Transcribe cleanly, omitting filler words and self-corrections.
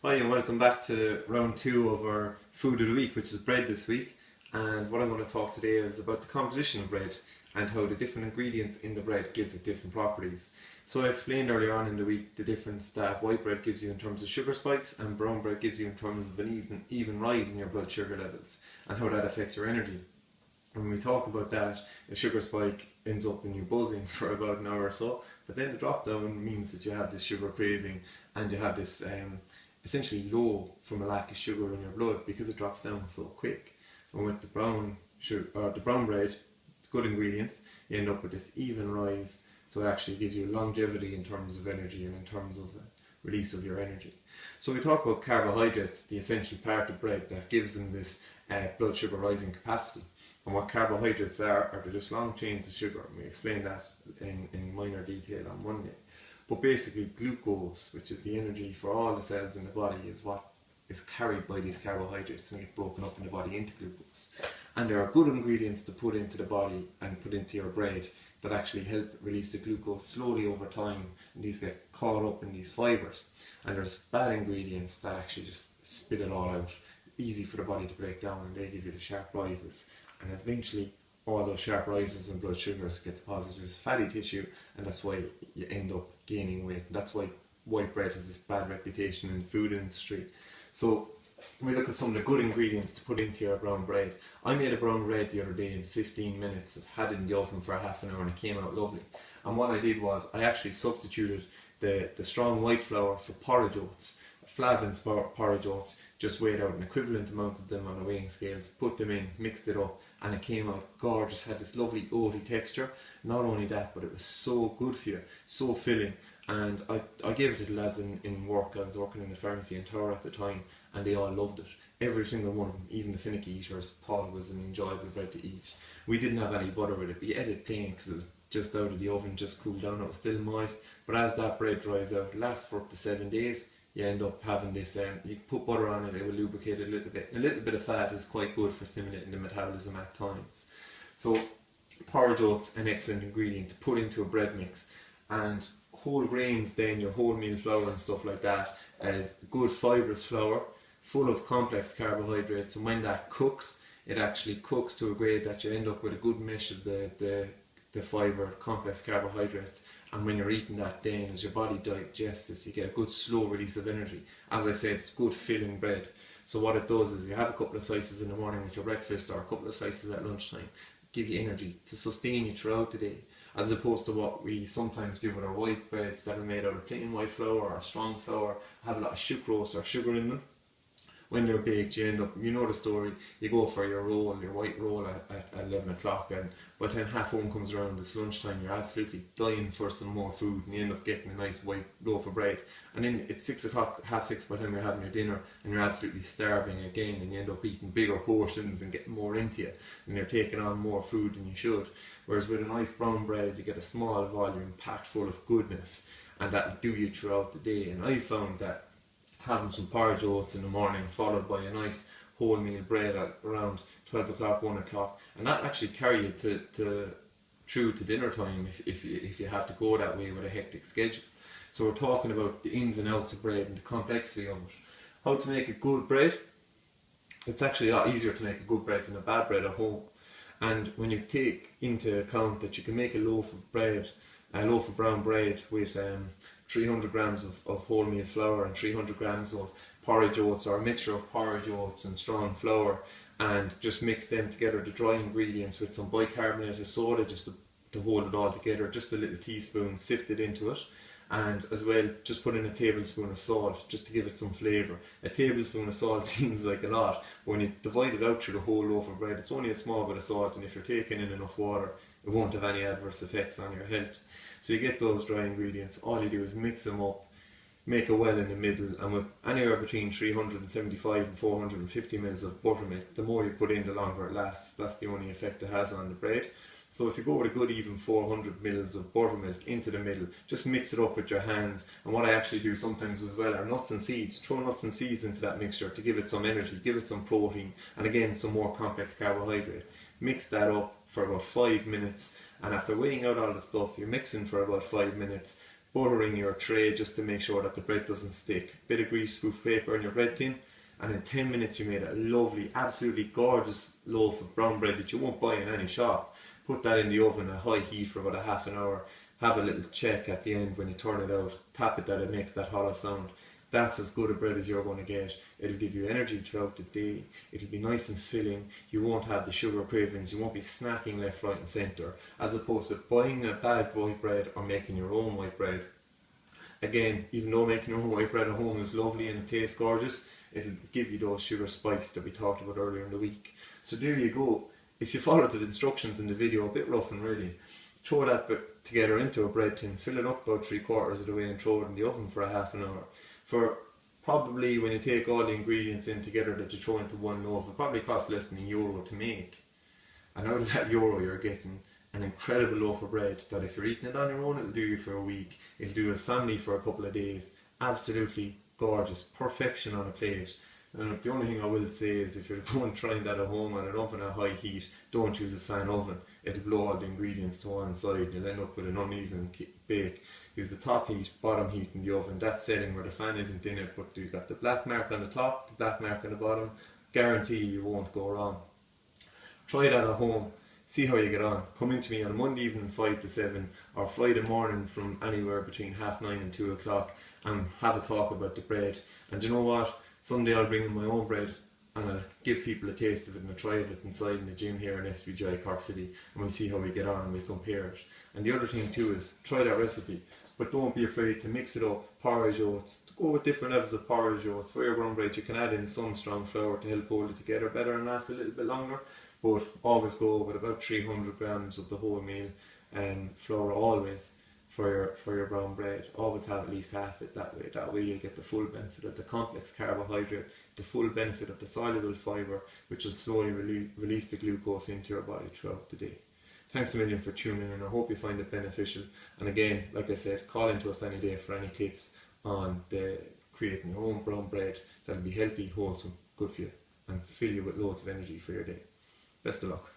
Hi and welcome back to round 2 of our food of the week, which is bread this week. And what I'm going to talk today is about the composition of bread and how the different ingredients in the bread gives it different properties. So I explained earlier on in the week the difference that white bread gives you in terms of sugar spikes and brown bread gives you in terms of an even rise in your blood sugar levels and how that affects your energy. When we talk about that, a sugar spike ends up in you buzzing for about an hour or so, but then the drop down means that you have this sugar craving and you have this essentially low from a lack of sugar in your blood because it drops down so quick. And with the brown bread, good ingredients, you end up with this even rise, so it actually gives you longevity in terms of energy and in terms of release of your energy. So we talk about carbohydrates, the essential part of bread that gives them this blood sugar rising capacity. And what carbohydrates are they're just long chains of sugar, and we explained that in minor detail on Monday. But basically glucose, which is the energy for all the cells in the body, is what is carried by these carbohydrates and get broken up in the body into glucose. And there are good ingredients to put into the body and put into your bread that actually help release the glucose slowly over time, and these get caught up in these fibres. And there's bad ingredients that actually just spit it all out, easy for the body to break down, and they give you the sharp rises. And eventually all those sharp rises in blood sugars get deposited as fatty tissue, and that's why you end up gaining weight. That's why white bread has this bad reputation in the food industry. So we look at some of the good ingredients to put into your brown bread. I made a brown bread the other day in 15 minutes. I had it in the oven for half an hour and it came out lovely. And what I did was I actually substituted the strong white flour for porridge oats. Flavin's porridge oats, just weighed out an equivalent amount of them on the weighing scales, put them in, mixed it up, and it came out gorgeous, had this lovely oaty texture. Not only that, but it was so good for you, so filling. And I gave it to the lads in work. I was working in the pharmacy in Tower at the time, and they all loved it. Every single one of them, even the finicky eaters, thought it was an enjoyable bread to eat. We didn't have any butter with it, but you ate it plain because it was just out of the oven, just cooled down, it was still moist. But as that bread dries out, it lasts for up to 7 days. You end up having this, you put butter on it, it will lubricate it a little bit. A little bit of fat is quite good for stimulating the metabolism at times. So porridge oats, an excellent ingredient to put into a bread mix. And whole grains then, your wholemeal flour and stuff like that, is good fibrous flour, full of complex carbohydrates, and when that cooks, it actually cooks to a grade that you end up with a good mesh of the fibre, complex carbohydrates, and when you're eating that then, as your body digests this, you get a good slow release of energy. As I said, it's good filling bread. So what it does is you have a couple of slices in the morning with your breakfast or a couple of slices at lunchtime, give you energy to sustain you throughout the day, as opposed to what we sometimes do with our white breads that are made out of plain white flour or strong flour, have a lot of sucrose or sugar in them. When they're baked, you end up, you know the story, you go for your roll, your white roll at 11 o'clock, and by the time half home comes around, this lunchtime, you're absolutely dying for some more food, and you end up getting a nice white loaf of bread. And then it's 6 o'clock, half 6 by the time you're having your dinner, and you're absolutely starving again, and you end up eating bigger portions and getting more into you, and you're taking on more food than you should. Whereas with a nice brown bread, you get a small volume packed full of goodness, and that'll do you throughout the day. And I found that having some porridge oats in the morning followed by a nice wholemeal bread at around 12 o'clock, 1 o'clock, and that actually carry you through to dinner time if you have to go that way with a hectic schedule. So we're talking about the ins and outs of bread and the complexity of it. How to make a good bread? It's actually a lot easier to make a good bread than a bad bread at home. And when you take into account that you can make a loaf of brown bread with 300 grams of wholemeal flour and 300 grams of porridge oats, or a mixture of porridge oats and strong flour, and just mix them together, the dry ingredients, with some bicarbonate of soda just to hold it all together, just a little teaspoon sifted into it, and as well just put in a tablespoon of salt just to give it some flavour. A tablespoon of salt seems like a lot, but when you divide it out through the whole loaf of bread, it's only a small bit of salt, and if you're taking in enough water, it won't have any adverse effects on your health. So you get those dry ingredients, all you do is mix them up, make a well in the middle, and with anywhere between 375 and 450 ml of buttermilk, the more you put in, the longer it lasts. That's the only effect it has on the bread. So if you go with a good even 400 ml of buttermilk into the middle, just mix it up with your hands. And what I actually do sometimes as well are nuts and seeds. Throw nuts and seeds into that mixture to give it some energy, give it some protein, and again some more complex carbohydrate. Mix that up for about 5 minutes, and after weighing out all the stuff, you're mixing for about 5 minutes, buttering your tray just to make sure that the bread doesn't stick. Bit of greaseproof paper in your bread tin, and in 10 minutes you made a lovely, absolutely gorgeous loaf of brown bread that you won't buy in any shop. Put that in the oven at high heat for about a half an hour. Have a little check at the end when you turn it out. Tap it that it makes that hollow sound. That's as good a bread as you're going to get. It'll give you energy throughout the day. It'll be nice and filling. You won't have the sugar cravings. You won't be snacking left, right and centre. As opposed to buying a bagged white bread or making your own white bread. Again, even though making your own white bread at home is lovely and it tastes gorgeous, it'll give you those sugar spikes that we talked about earlier in the week. So there you go. If you followed the instructions in the video, a bit rough and ready, throw that bit together into a bread tin, fill it up about 3/4 of the way and throw it in the oven for a half an hour. For probably, when you take all the ingredients in together that you throw into one loaf, it probably costs less than €1 to make. And out of that euro you're getting an incredible loaf of bread that if you're eating it on your own, it'll do you for a week. It'll do a family for a couple of days. Absolutely gorgeous. Perfection on a plate. And the only thing I will say is if you're going trying that at home on an oven at high heat, don't use a fan oven. It'll blow all the ingredients to one side. You'll end up with an uneven bake. Use the top heat, bottom heat in the oven. That setting where the fan isn't in it, but you've got the black mark on the top, the black mark on the bottom. Guarantee you won't go wrong. Try that at home. See how you get on. Come into me on Monday evening 5 to 7 or Friday morning from anywhere between 9:30 and 2 o'clock and have a talk about the bread. And you know what? Someday I'll bring in my own bread and I'll give people a taste of it and a try of it inside in the gym here in SBGi Cork City, and we'll see how we get on and we'll compare it. And the other thing too is try that recipe, but don't be afraid to mix it up. Porridge oats, go with different levels of porridge oats. For your brown bread you can add in some strong flour to help hold it together better and last a little bit longer, but always go with about 300 grams of the wholemeal flour always for your brown bread. Always have at least half it that way. That way you'll get the full benefit of the complex carbohydrate, the full benefit of the soluble fibre, which will slowly release the glucose into your body throughout the day. Thanks a million for tuning in. I hope you find it beneficial. And again, like I said, call into us any day for any tips on creating your own brown bread that'll be healthy, wholesome, good for you, and fill you with loads of energy for your day. Best of luck.